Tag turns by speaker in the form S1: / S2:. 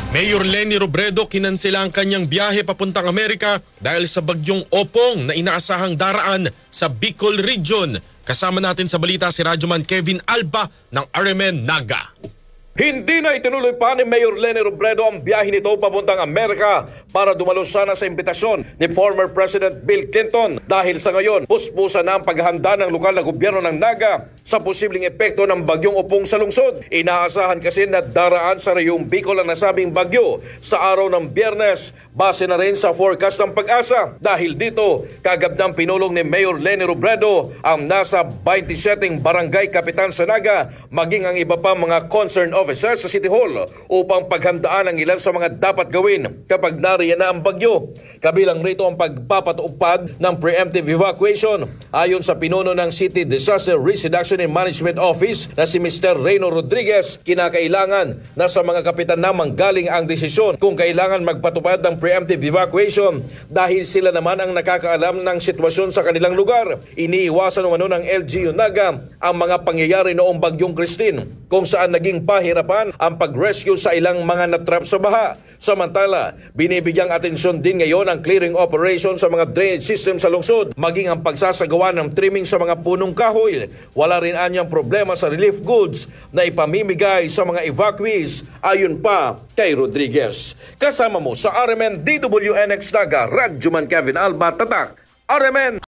S1: Mayor Leni Robredo kinansela ang kanyang biyahe papuntang Amerika dahil sa bagyong Opong na inaasahang daraan sa Bicol Region. Kasama natin sa balita si Radyoman Kevin Alba ng RMN Naga.
S2: Hindi na itinuloy pa ni Mayor Leni Robredo ang biyahe nito papuntang Amerika para dumalo sana sa imbitasyon ni former President Bill Clinton dahil sa ngayon puspusan na ang paghahanda ng lokal na gobyerno ng Naga sa posibleng epekto ng bagyong Opong sa lungsod. Inaasahan kasi na daraan sa rayong Bicol ang nasabing bagyo sa araw ng Biyernes base na rin sa forecast ng Pag-asa. Dahil dito, kagabdang pinulong ni Mayor Leni Robredo ang nasa 27 barangay kapitan sa Naga maging ang iba pa mga concerned officers sa City Hall upang paghandaan ang ilan sa mga dapat gawin kapag nariyan na ang bagyo. Kabilang rito ang pagpapatupad ng preemptive evacuation. Ayon sa pinuno ng City Disaster Risk Reduction and Management Office na si Mr. Reyno Rodriguez, kinakailangan na sa mga kapitan na manggaling ang desisyon kung kailangan magpatupad ng preemptive evacuation dahil sila naman ang nakakaalam ng sitwasyon sa kanilang lugar. Iniiwasan naman ng LGU Naga ang mga pangyayari noong bagyong Christine kung saan naging pahirapan ang pag-rescue sa ilang mga natrap sa baha. Samantala, binibigyang atensyon din ngayon ang clearing operation sa mga drainage system sa lungsod, maging ang pagsasagawa ng trimming sa mga punong kahoy. Wala rin anyang problema sa relief goods na ipamimigay sa mga evacuees, ayon pa kay Rodriguez. Kasama mo sa RMN DWNX Naga, Radyoman Kevin Alba, Tatak, RMN.